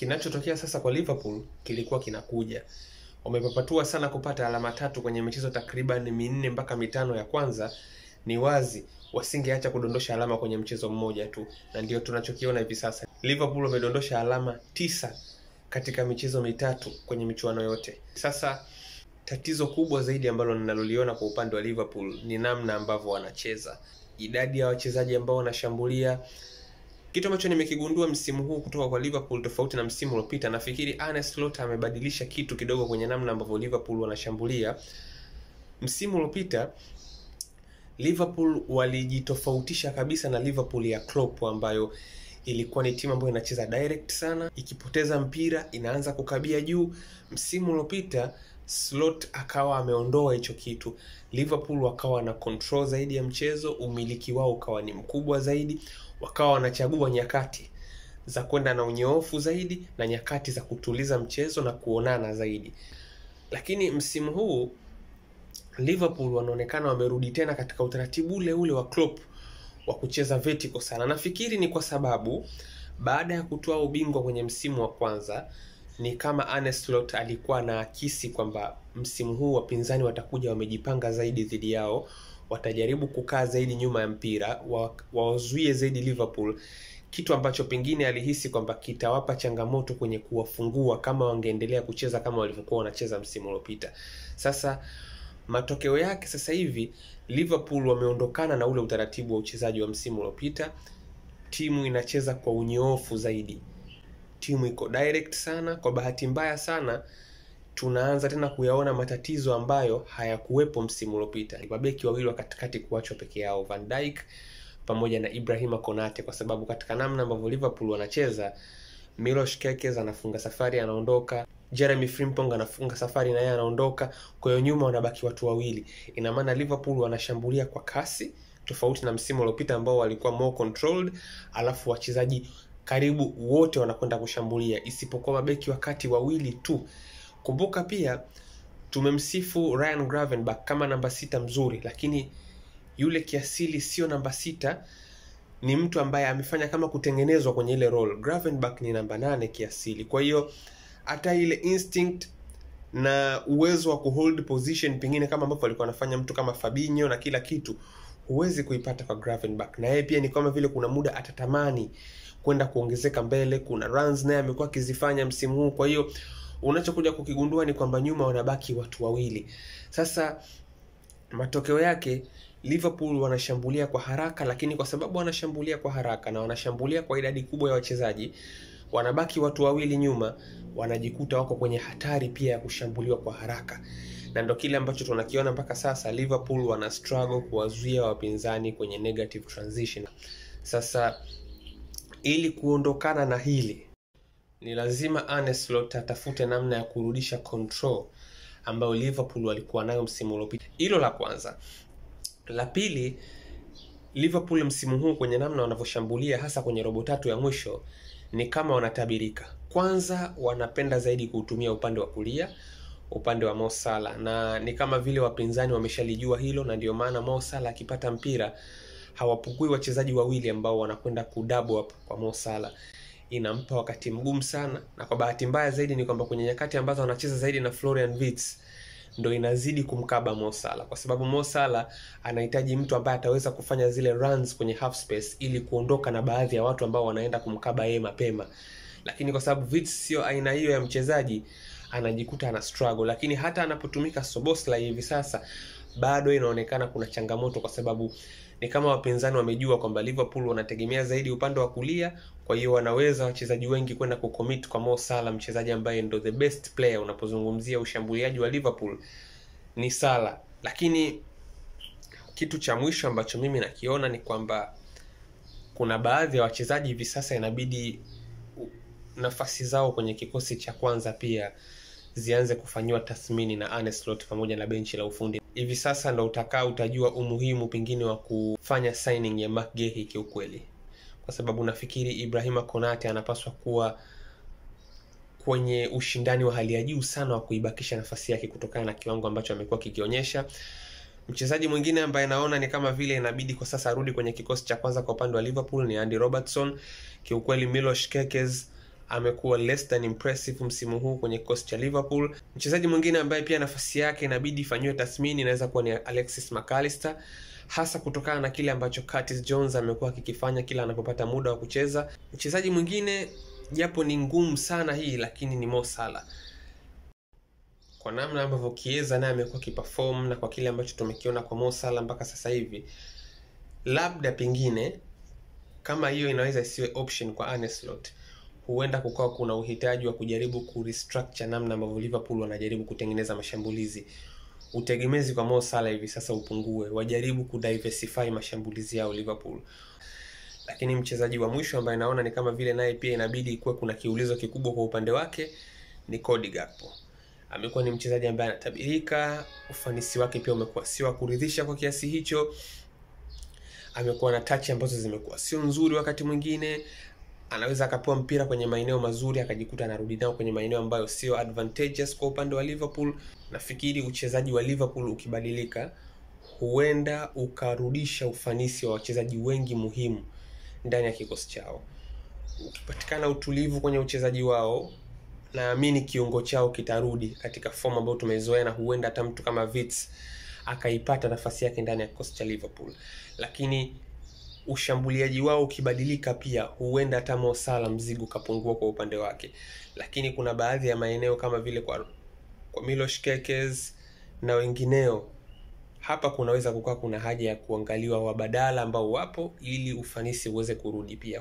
Kinachotokea sasa kwa Liverpool kilikuwa kinakuja. Wamepapatua sana kupata alama 3 kwenye michezo takriban 4 mpaka 5 ya kwanza. Ni wazi wasingeacha kudondosha alama kwenye mchezo mmoja tu, na ndio tunachokiona hivi sasa. Liverpool wamedondosha alama 9 katika michezo 3 kwenye michuano yote. Sasa tatizo kubwa zaidi ambalo ninaloliona kwa upande wa Liverpool ni namna ambavyo wanacheza. Idadi ya wachezaji ambao wanashambulia. Kitu ambacho nimekigundua msimu huu kutoka kwa Liverpool tofauti na msimu uliopita, nafikiri Arne Slot amebadilisha kitu kidogo kwenye namna ambavyo Liverpool wanashambulia. Msimu uliopita Liverpool walijitofautisha kabisa na Liverpool ya Klopp, ambayo ilikuwa ni timu ambayo inacheza direct sana, ikipoteza mpira inaanza kukabia juu. Msimu uliopita Slot akawa ameondoa hicho kitu. Liverpool wakawa na control zaidi ya mchezo, umiliki wao ukawa ni mkubwa zaidi, wakawa wanachagua nyakati za kwenda na unyoofu zaidi na nyakati za kutuliza mchezo na kuonana zaidi. Lakini msimu huu Liverpool wanaonekana wamerudi tena katika utaratibu ule ule wa Klopp wa kucheza vertical sana. Nafikiri ni kwa sababu baada ya kutoa ubingwa kwenye msimu wa kwanza, ni kama Arne Slot alikuwa na akisi kwamba msimu huu wapinzani watakuja wamejipanga zaidi dhidi yao, watajaribu kukaa zaidi nyuma ya mpira, wazuie zaidi Liverpool, kitu ambacho pengine alihisi kwamba kitawapa changamoto kwenye kuwafungua kama wangeendelea kucheza kama walivyokuwa wanacheza msimu uliopita. Sasa matokeo yake sasa hivi Liverpool wameondokana na ule utaratibu wa uchezaji wa msimu uliopita. Timu inacheza kwa unyoofu zaidi. Timu iko direct sana. Kwa bahati mbaya sana tunaanza tena kuyaona matatizo ambayo hayakuwepo msimu uliopita. Mabeki wawili wa katikati kuachwa peke yao, Van Dijk pamoja na Ibrahima Konate, kwa sababu katika namna ambavyo Liverpool wanacheza, Milos Kerkez anafunga safari anaondoka, Jeremy Frimpong anafunga safari na yeye anaondoka, kwa hiyo nyuma wanabaki watu wawili. Ina maana Liverpool wanashambulia kwa kasi tofauti na msimu uliopita ambao walikuwa more controlled, alafu wachezaji karibu wote wanakwenda kushambulia isipokuwa mabeki wakati wawili tu. Kumbuka pia tumemsifu Ryan Gravenberch kama namba 6 mzuri, lakini yule kiasili sio namba 6, ni mtu ambaye amefanya kama kutengenezwa kwenye ile role. Gravenberch ni namba 8 kiasili. Kwa hiyo hata ile instinct na uwezo wa kuhold position pengine kama ambavyo alikuwa anafanya mtu kama Fabinho na kila kitu, huwezi kuipata kwa Gravenberch. Na yeye pia ni kama vile kuna muda atatamani kwenda kuongezeka mbele, kuna runs naye amekuwa akizifanya msimu huu. Kwa hiyo unachokuja kukigundua ni kwamba nyuma wanabaki watu wawili. Sasa matokeo yake Liverpool wanashambulia kwa haraka, lakini kwa sababu wanashambulia kwa haraka na wanashambulia kwa idadi kubwa ya wachezaji, wanabaki watu wawili nyuma, wanajikuta wako kwenye hatari pia ya kushambuliwa kwa haraka. Na ndio kile ambacho tunakiona mpaka sasa. Liverpool wana struggle kuwazuia wapinzani kwenye negative transition. Sasa ili kuondokana na hili, ni lazima Arne Slot atafute namna ya kurudisha control ambayo Liverpool walikuwa nayo msimu uliopita. Hilo la kwanza. La pili, Liverpool msimu huu kwenye namna wanavyoshambulia hasa kwenye robo 3 ya mwisho ni kama wanatabirika. Kwanza wanapenda zaidi kuutumia upande wa kulia, upande wa Mo Salah, na ni kama vile wapinzani wameshalijua hilo, na ndio maana Mo Salah akipata mpira hawapungui wachezaji wawili ambao wanakwenda kudouble up kwa Mo Salah. Inampa wakati mgumu sana, na kwa bahati mbaya zaidi ni kwamba kwenye nyakati ambazo wanacheza zaidi na Florian Wirtz ndio inazidi kumkaba Mo Salah, kwa sababu Mo Salah anahitaji mtu ambaye ataweza kufanya zile runs kwenye half space ili kuondoka na baadhi ya watu ambao wanaenda kumkaba yeye mapema. Lakini kwa sababu Wirtz sio aina hiyo ya mchezaji, anajikuta ana struggle. Lakini hata anapotumika Szoboszlai hivi sasa bado inaonekana kuna changamoto, kwa sababu ni kama wapinzani wamejua kwamba Liverpool wanategemea zaidi upande wa kulia, kwa hiyo wanaweza wachezaji wengi kwenda kucommit kwa Mo Salah, mchezaji ambaye ndo the best player unapozungumzia ushambuliaji wa Liverpool ni Salah. Lakini kitu cha mwisho ambacho mimi nakiona ni kwamba kuna baadhi ya wachezaji hivi sasa inabidi nafasi zao kwenye kikosi cha kwanza pia zianze kufanywa tathmini na Arne Slot pamoja na benchi la ufundi. Hivi sasa ndo utajua umuhimu pengine wa kufanya signing ya McGahey kiukweli, kwa sababu nafikiri Ibrahima Konate anapaswa kuwa kwenye ushindani wa hali ya juu sana wa kuibakisha nafasi yake kutokana na kiwango ambacho amekuwa kikionyesha. Mchezaji mwingine ambaye naona ni kama vile inabidi kwa sasa arudi kwenye kikosi cha kwanza kwa upande wa Liverpool ni Andy Robertson. Kiukweli Milos Kerkez amekuwa less than impressive msimu huu kwenye kikosi cha Liverpool. Mchezaji mwingine ambaye pia nafasi yake inabidi ifanywe tathmini inaweza kuwa ni Alexis McAllister, hasa kutokana na kile ambacho Curtis Jones amekuwa akikifanya kila anapopata muda wa kucheza. Mchezaji mwingine japo ni ngumu sana hii, lakini ni Mo Salah. Kwa namna ambavyo Chiesa naye amekuwa kiperform na kwa kile ambacho tumekiona kwa Mo Salah mpaka sasa hivi, labda pengine kama hiyo inaweza isiwe option kwa Arne Slot, huenda kukawa kuna uhitaji wa kujaribu kurestructure namna ambavyo Liverpool wanajaribu kutengeneza mashambulizi. Utegemezi kwa Mo Salah hivi sasa upungue, wajaribu kudiversify mashambulizi yao Liverpool. Lakini mchezaji wa mwisho ambaye naona ni kama vile naye pia inabidi kuwe kuna kiulizo kikubwa kwa upande wake ni Cody Gakpo. Amekuwa ni mchezaji ambaye anatabirika, ufanisi wake pia umekuwa sio wa kuridhisha kwa kiasi hicho. Amekuwa na touch ambazo zimekuwa sio nzuri wakati mwingine. Anaweza akapewa mpira kwenye maeneo mazuri akajikuta anarudi nao kwenye maeneo ambayo sio advantageous kwa upande wa Liverpool. Nafikiri uchezaji wa Liverpool ukibadilika, huenda ukarudisha ufanisi wa wachezaji wengi muhimu ndani ya kikosi chao. Ukipatikana utulivu kwenye uchezaji wao, naamini kiungo chao kitarudi katika form ambayo tumezoea, na huenda hata mtu kama Vitz akaipata nafasi yake ndani ya kikosi cha Liverpool. Lakini ushambuliaji wao ukibadilika pia, huenda hata Mo Salah mzigo kapungua kwa upande wake. Lakini kuna baadhi ya maeneo kama vile kwa Milos Kerkez na wengineo, hapa kunaweza kukaa kuna haja ya kuangaliwa wabadala ambao wapo ili ufanisi uweze kurudi pia.